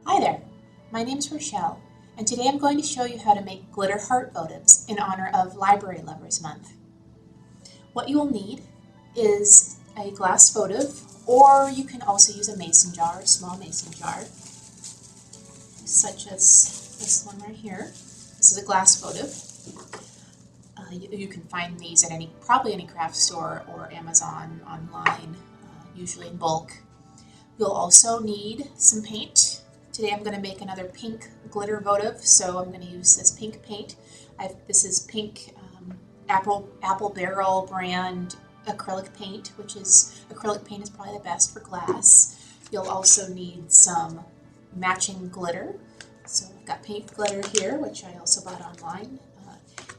Hi there, my name is Rachelle, and today I'm going to show you how to make glitter heart votives in honor of Library Lovers Month. What you will need is a glass votive, or you can also use a mason jar, a small mason jar, such as this one right here. This is a glass votive. You can find these at probably any craft store or Amazon online, usually in bulk. You'll also need some paint. Today I'm going to make another pink glitter votive, so I'm going to use this pink paint. This is pink Apple Barrel brand acrylic paint, acrylic paint is probably the best for glass. You'll also need some matching glitter. So I've got paint glitter here, which I also bought online.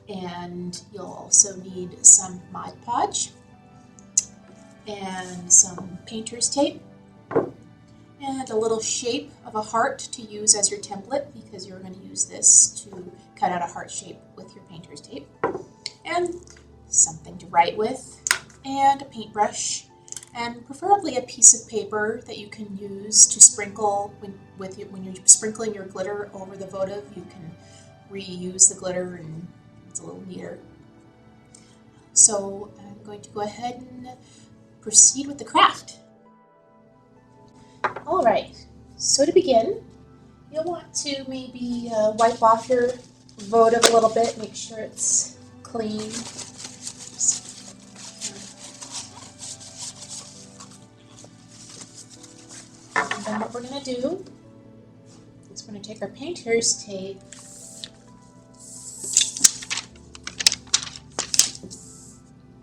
And you'll also need some Mod Podge and some painter's tape and a little shape of a heart to use as your template, because you're going to use this to cut out a heart shape with your painter's tape, and something to write with, and a paintbrush, and preferably a piece of paper that you can use to sprinkle when you're sprinkling your glitter over the votive. You can reuse the glitter and it's a little neater. So I'm going to go ahead and proceed with the craft. Alright, so to begin, you'll want to maybe wipe off your votive a little bit, make sure it's clean. And then what we're going to do is we're going to take our painter's tape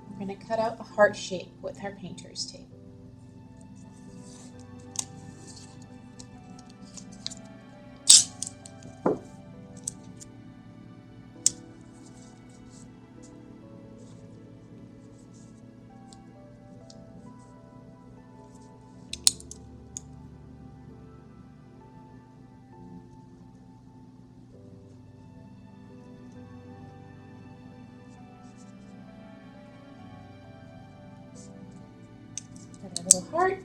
we're going to cut out a heart shape with our painter's tape. Got our little heart.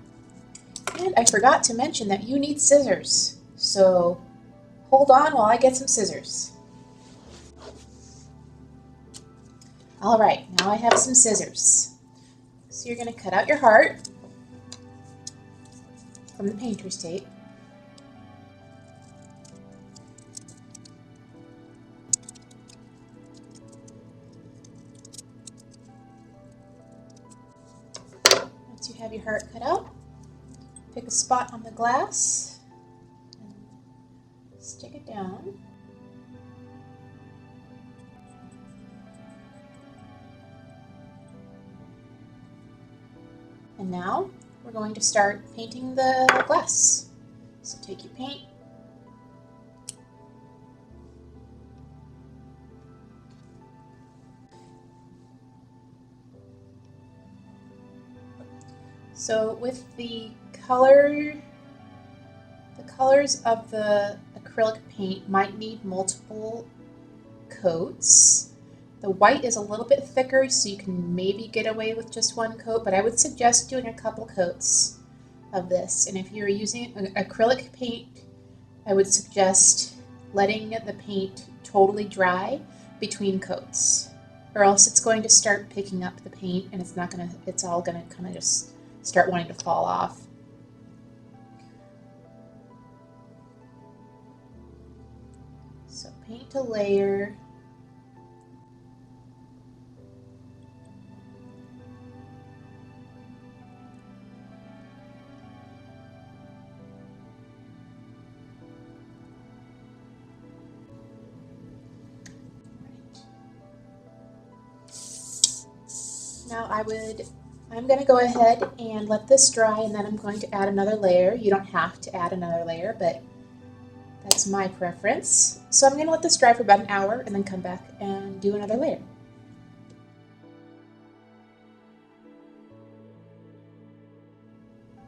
And I forgot to mention that you need scissors. So hold on while I get some scissors. Alright, now I have some scissors. So you're going to cut out your heart from the painter's tape. Once you have your heart cut out, pick a spot on the glass and stick it down. And now we're going to start painting the glass. So take your paint, so with the colors of the acrylic paint might need multiple coats. The white is a little bit thicker, so you can maybe get away with just one coat, but I would suggest doing a couple coats of this. And if you're using acrylic paint, I would suggest letting the paint totally dry between coats, or else it's going to start picking up the paint and it's all gonna kind of just start wanting to fall off. So paint a layer. Now I'm going to go ahead and let this dry, and then I'm going to add another layer. You don't have to add another layer, but that's my preference. So I'm going to let this dry for about an hour and then come back and do another layer.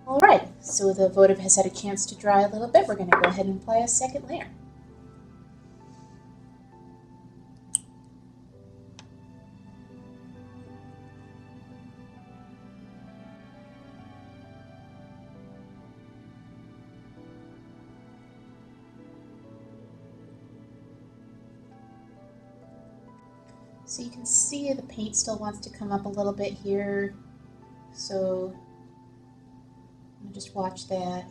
Alright, so the votive has had a chance to dry a little bit. We're going to go ahead and apply a second layer. So you can see the paint still wants to come up a little bit here, so just watch that.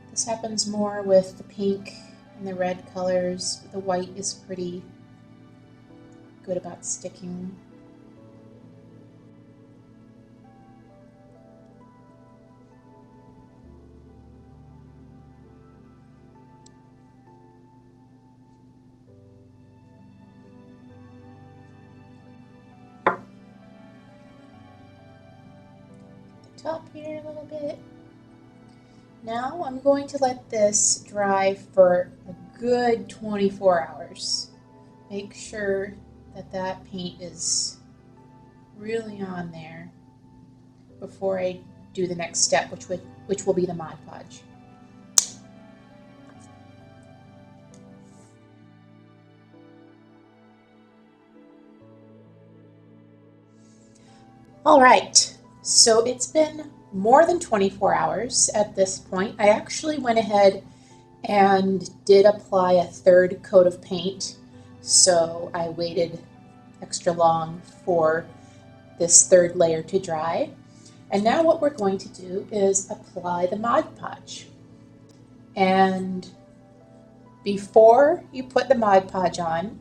This happens more with the pink and the red colors. The white is pretty good about sticking. The top here a little bit. Now I'm going to let this dry for a good 24 hours. Make sure that that paint is really on there before I do the next step, which will be the Mod Podge. All right, so it's been more than 24 hours at this point. I actually went ahead and did apply a third coat of paint, so I waited extra long for this third layer to dry. And now what we're going to do is apply the Mod Podge. And before you put the Mod Podge on,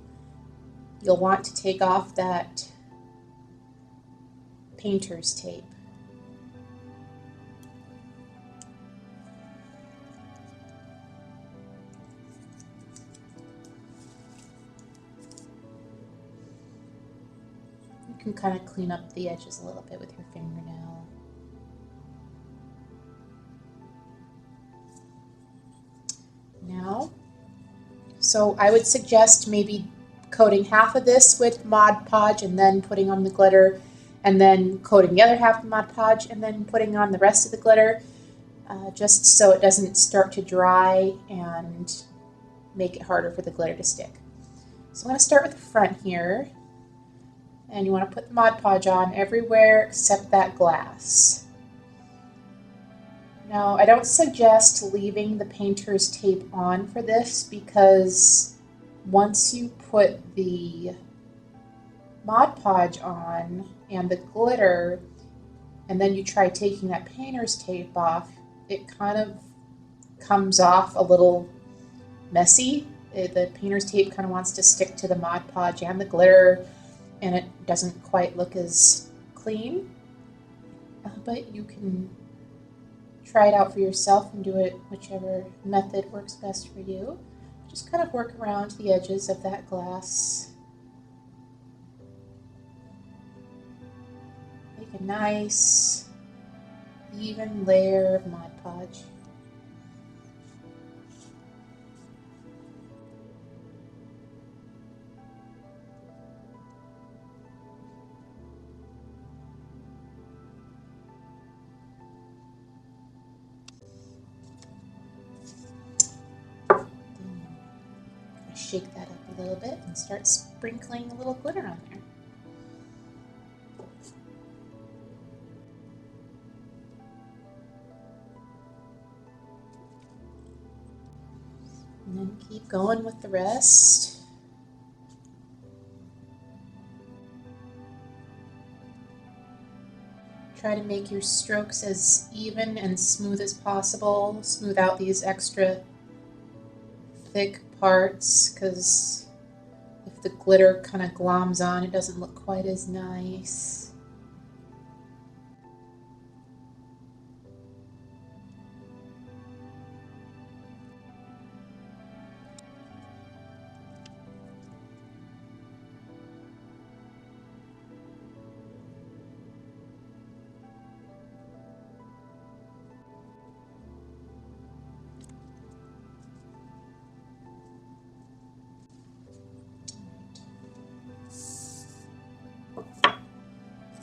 you'll want to take off that painter's tape. You can kind of clean up the edges a little bit with your fingernail. Now, so I would suggest maybe coating half of this with Mod Podge and then putting on the glitter, and then coating the other half with Mod Podge and then putting on the rest of the glitter, just so it doesn't start to dry and make it harder for the glitter to stick. So I'm going to start with the front here, and you want to put the Mod Podge on everywhere except that glass. Now, I don't suggest leaving the painter's tape on for this, because once you put the Mod Podge on and the glitter, and then you try taking that painter's tape off, it kind of comes off a little messy. The painter's tape kind of wants to stick to the Mod Podge and the glitter, and it doesn't quite look as clean. But you can try it out for yourself and do it whichever method works best for you. Just kind of work around the edges of that glass. Make a nice, even layer of Mod Podge. Shake that up a little bit and start sprinkling a little glitter on there. And then keep going with the rest. Try to make your strokes as even and smooth as possible. Smooth out these extra thick parts, because if the glitter kind of gloms on, it doesn't look quite as nice.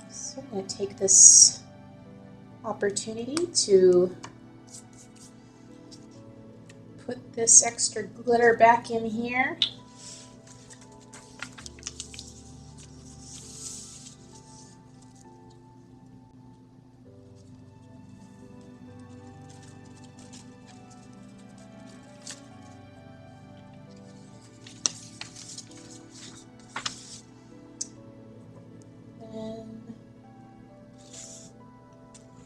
So I'm going to take this opportunity to put this extra glitter back in here.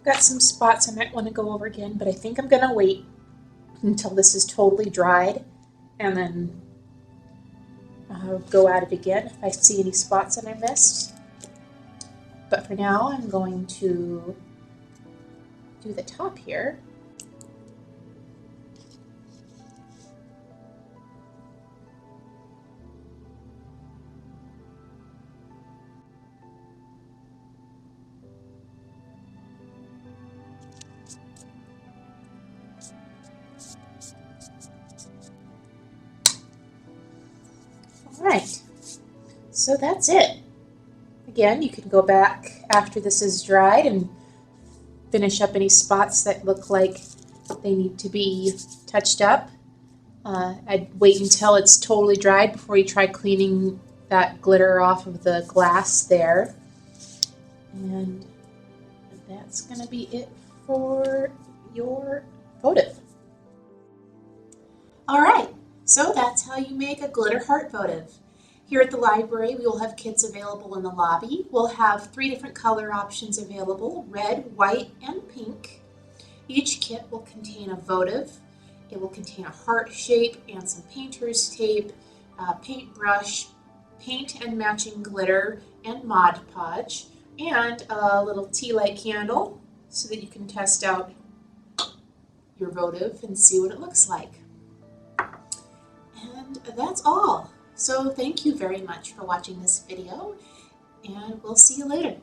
got some spots I might want to go over again, but I think I'm going to wait until this is totally dried and then I'll go at it again if I see any spots that I missed. But for now, I'm going to do the top here. All right, so that's it. Again, you can go back after this is dried and finish up any spots that look like they need to be touched up. I'd wait until it's totally dried before you try cleaning that glitter off of the glass there. And that's going to be it for your votive. All right, so that's how you make a glitter heart votive. Here at the library, we will have kits available in the lobby. We'll have 3 different color options available: red, white, and pink. Each kit will contain a votive. It will contain a heart shape and some painter's tape, paintbrush, paint and matching glitter, and Mod Podge, and a little tea light candle so that you can test out your votive and see what it looks like. And that's all. So thank you very much for watching this video, and we'll see you later.